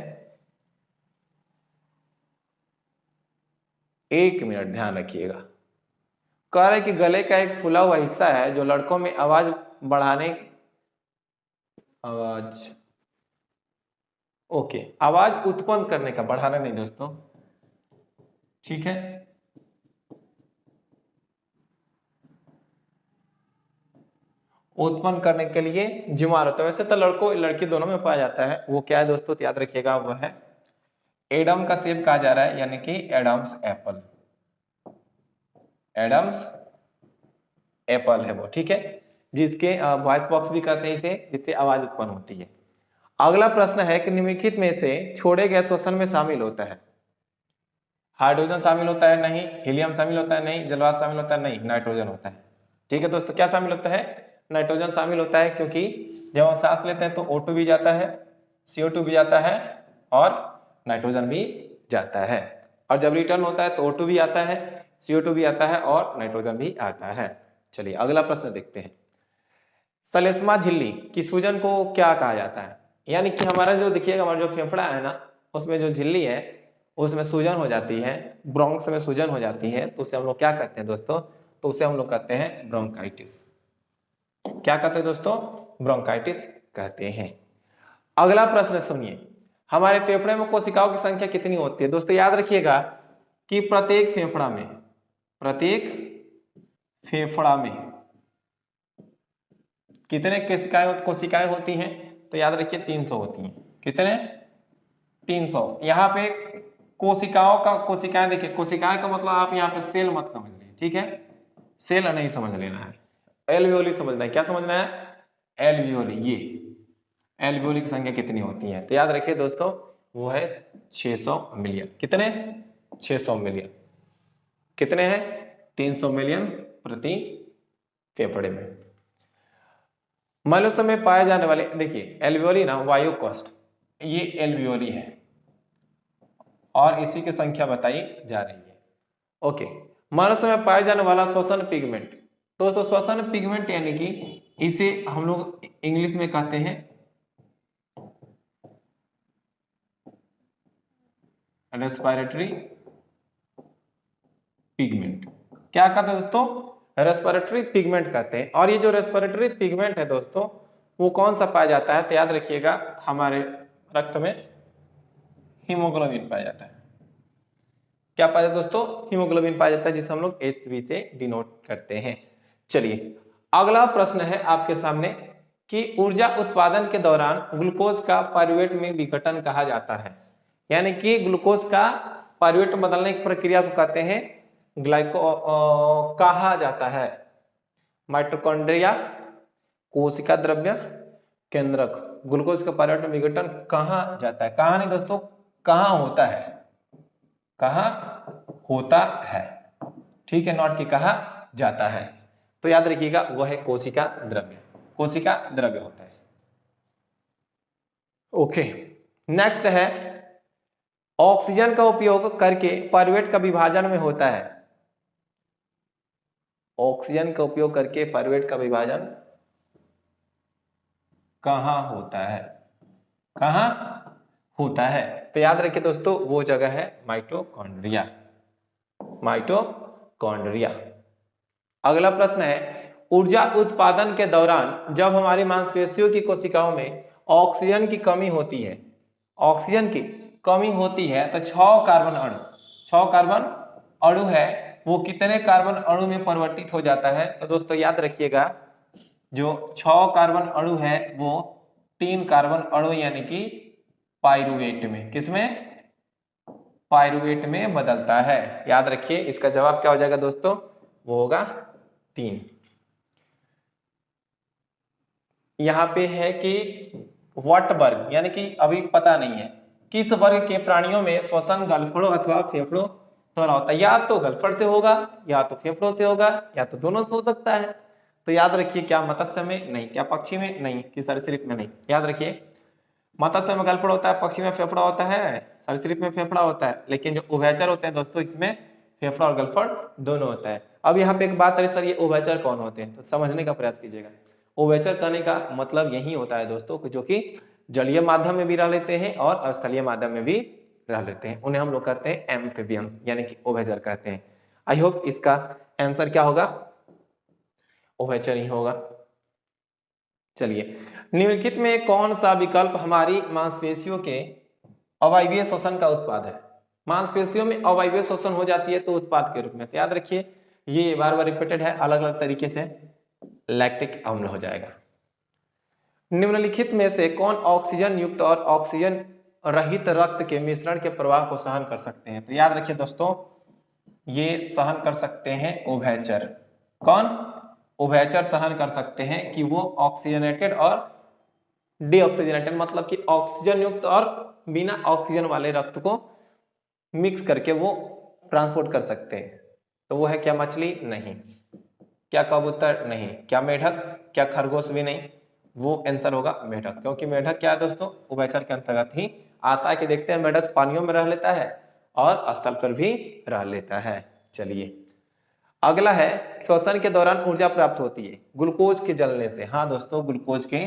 1 मिनट ध्यान रखिएगा। कह रहे कि गले का एक फूला हुआ हिस्सा है जो लड़कों में आवाज उत्पन्न करने का, बढ़ाना नहीं दोस्तों, ठीक है, उत्पन्न करने के लिए जिम्मेवार होता है। वैसे तो लड़कों लड़की दोनों में पाया जाता है। वो क्या है दोस्तों, तो याद रखिएगा वो है एडम का सेब कहा जा रहा है, यानी कि एडम्स एप्पल, एडम्स एप्पल है वो। ठीक है, जिसके वॉइस बॉक्स भी कहते हैं इसे, जिससे आवाज उत्पन्न होती है। अगला प्रश्न है कि निम्नलिखित में से छोड़े गए श्वसन में शामिल होता है। हाइड्रोजन शामिल होता है, नहीं। हीलियम शामिल होता है, नहीं। जलवाष्प शामिल होता है, नहीं। नाइट्रोजन होता है। ठीक है दोस्तों, क्या शामिल होता है, नाइट्रोजन शामिल होता है, क्योंकि जब हम सांस लेते हैं तो O2 भी जाता है, CO2 भी जाता है और नाइट्रोजन भी जाता है, और जब रिटर्न होता है तो O2 भी आता है, CO2 भी आता है और नाइट्रोजन भी आता है। चलिए अगला प्रश्न देखते हैं। श्लेष्मा झिल्ली की सूजन को क्या कहा जाता है। यानी कि हमारा जो देखिएगा, हमारा जो फेफड़ा है ना, उसमें जो झिल्ली है उसमें सूजन हो जाती है, ब्रोंक्स में सूजन हो जाती है, तो उसे हम लोग क्या कहते हैं दोस्तों, तो उसे हम लोग कहते हैं ब्रोंकाइटिस। क्या कहते हैं दोस्तों, ब्रोंकाइटिस कहते हैं। अगला प्रश्न सुनिए, हमारे फेफड़े में कोशिकाओं की संख्या कितनी होती है। दोस्तों याद रखिएगा कि प्रत्येक फेफड़ा में कितने कोशिकाएं होती हैं, तो याद रखिए 300 होती हैं। कितने, 300। यहाँ पे कोशिकाएं देखिए, कोशिकाएं का मतलब आप यहाँ पे सेल मत समझ लीजिए, ठीक है, सेल नहीं समझ लेना है, एल्वियोली समझना है। क्या समझना है, एल्वियोली। ये एल्वियोली की संख्या कितनी होती है, तो याद रखिए दोस्तों वो है 600 मिलियन। कितने, 600 मिलियन। कितने हैं, 300 मिलियन प्रति फेफड़े में। मनुष्य में पाए जाने वाले, देखिए एल्वियोली ना वायु कोष्ठ, ये एल्वियोली है और इसी की संख्या बताई जा रही है। ओके, मनुष्य में पाए जाने वाला श्वसन पिगमेंट, दोस्तों श्वसन पिगमेंट यानी कि इसे हम लोग इंग्लिश में कहते हैं रेस्पिरेटरी पिगमेंट। क्या कहते हैं दोस्तों, रेस्पिरेटरी पिगमेंट कहते हैं। और ये जो रेस्पिरेटरी पिगमेंट है दोस्तों, वो कौन सा पाया जाता है, तो याद रखिएगा हमारे रक्त में हीमोग्लोबिन पाया जाता है। क्या पाया जाता है दोस्तों, हीमोग्लोबिन पाया जाता है, जिसे हम लोग HB से डिनोट करते हैं। चलिए अगला प्रश्न है आपके सामने कि ऊर्जा उत्पादन के दौरान ग्लूकोज का पाइरुवेट में विघटन कहा जाता है। यानी कि ग्लूकोज का पाइरुवेट बदलने की प्रक्रिया को कहते हैं कहा जाता है। माइटोकॉन्ड्रिया, कोशिका द्रव्य केंद्रक। ग्लूकोज का परिवर्तन विघटन कहाँ जाता है? कहाँ नहीं दोस्तों, कहाँ होता है, कहाँ होता है, ठीक है, नॉट कि कहाँ जाता है। तो याद रखिएगा वो है कोशिका द्रव्य, कोशिका द्रव्य होता है। ओके, नेक्स्ट है ऑक्सीजन का उपयोग करके पाइरुवेट का विभाजन में होता है। ऑक्सीजन का उपयोग करके पाइरुवेट का विभाजन कहाँ होता है, कहाँ होता है? तो याद रखिए दोस्तों वो जगह है माइटोकॉन्ड्रिया, माइटोकॉन्ड्रिया। अगला प्रश्न है ऊर्जा उत्पादन के दौरान जब हमारी मांसपेशियों की कोशिकाओं में ऑक्सीजन की कमी होती है, ऑक्सीजन की कमी होती है तो 6 कार्बन अणु, 6 कार्बन अणु है वो कितने कार्बन अणु में परिवर्तित हो जाता है? तो दोस्तों याद रखिएगा जो 6 कार्बन अणु है वो 3 कार्बन अणु यानी कि पाइरुवेट में, किसमें? पाइरुवेट में बदलता है। याद रखिए इसका जवाब क्या हो जाएगा दोस्तों, वो होगा 3। यहां पे है कि व्हाट वर्ग, यानी कि अभी पता नहीं है किस वर्ग के प्राणियों में श्वसन गलफड़ों अथवा फेफड़ों द्वारा होता है। या तो गलफड़ से होगा या तो फेफड़ों से होगा या तो दोनों से हो सकता है। तो याद रखिए क्या मत्स्य में नहीं, क्या पक्षी में नहीं, कि सरीसृप में नहीं। याद रखिए मत्स्य में गलफड़ होता है, पक्षी में फेफड़ा होता है, सरीसृप में फेफड़ा होता है, लेकिन जो उभयचर होते हैं दोस्तों इसमें फेफड़ा और गलफड़ दोनों होता है। अब यहाँ पे एक बात है सर ये उभयचर कौन होते हैं, तो समझने का प्रयास कीजिएगा। उभयचर कहने का मतलब यही होता है दोस्तों जो कि जलीय माध्यम में भी रह लेते हैं और स्थलीय माध्यम में भी रह लेते हैं, उन्हें हम लोग कहते हैं एम्फीबियंस यानी कि उभयचर कहते हैं। आई होप इसका आंसर क्या होगा, उभयचर ही होगा। चलिए निम्नलिखित में कौन सा विकल्प हमारी मांसपेशियों के अवायवीय शोषण का उत्पाद है? मांसपेशियों में अवायवीय शोषण हो जाती है तो उत्पाद के रूप में, तो याद रखिए ये बार बार रिपीटेड है अलग अलग तरीके से, लैक्टिक अम्ल हो जाएगा। निम्नलिखित में से कौन ऑक्सीजन युक्त और ऑक्सीजन रहित रक्त के मिश्रण के प्रवाह को सहन कर सकते हैं? तो याद रखिए दोस्तों ये सहन कर सकते हैं उभयचर। कौन? उभयचर सहन कर सकते हैं कि वो ऑक्सीजनेटेड और डीऑक्सीजनेटेड, मतलब कि ऑक्सीजन युक्त और बिना ऑक्सीजन वाले रक्त को मिक्स करके वो ट्रांसपोर्ट कर सकते हैं। तो वो है क्या मछली? नहीं। क्या कबूतर? नहीं। क्या मेढक? क्या खरगोश? भी नहीं। वो आंसर होगा मेढक, क्योंकि मेढक क्या है दोस्तों उभयचर के अंतर्गत ही आता है कि देखते हैं मेढक पानियों में रह लेता है और स्थल पर भी रह लेता है। चलिए अगला है श्वसन के दौरान ऊर्जा प्राप्त होती है ग्लूकोज के जलने से। हाँ दोस्तों ग्लूकोज के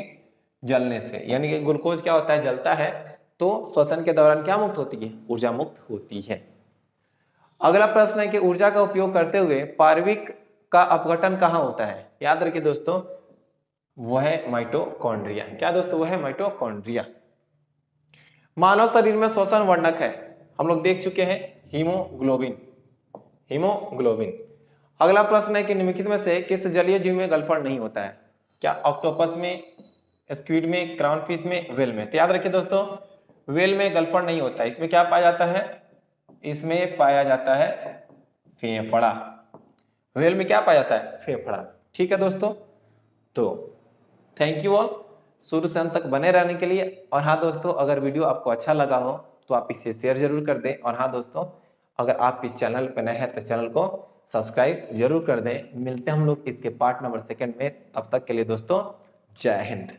जलने से, यानी कि ग्लूकोज क्या होता है जलता है तो श्वसन के दौरान क्या मुक्त होती है? ऊर्जा मुक्त होती है। अगला प्रश्न है कि ऊर्जा का उपयोग करते हुए पार्विक का अपघटन कहाँ होता है? याद रखिए दोस्तों वह है माइटोकॉन्ड्रिया। क्या दोस्तों? वह है माइटोकॉन्ड्रिया। मानव शरीर में श्वसन वर्णक है, हम लोग देख चुके हैं हीमोग्लोबिन, हीमोग्लोबिन। अगला प्रश्न है कि निम्नलिखित में से किस जलीय जीव में गलफड़ नहीं होता है? क्या ऑक्टोपस में, स्क्विड में, क्राउन फिश में, व्हेल में? तो याद रखिए दोस्तों व्हेल में गलफड़ नहीं होता है। इसमें क्या पाया जाता है? इसमें पाया जाता है फेफड़ा। व्हेल में क्या पाया जाता है? फेफड़ा। ठीक है दोस्तों, तो थैंक यू ऑल शुरू से अंत तक बने रहने के लिए। और हाँ दोस्तों अगर वीडियो आपको अच्छा लगा हो तो आप इसे शेयर जरूर कर दें। और हाँ दोस्तों अगर आप इस चैनल पर नए हैं तो चैनल को सब्सक्राइब जरूर कर दें। मिलते हैं हम लोग इसके पार्ट नंबर 2 में, तब तक के लिए दोस्तों जय हिंद।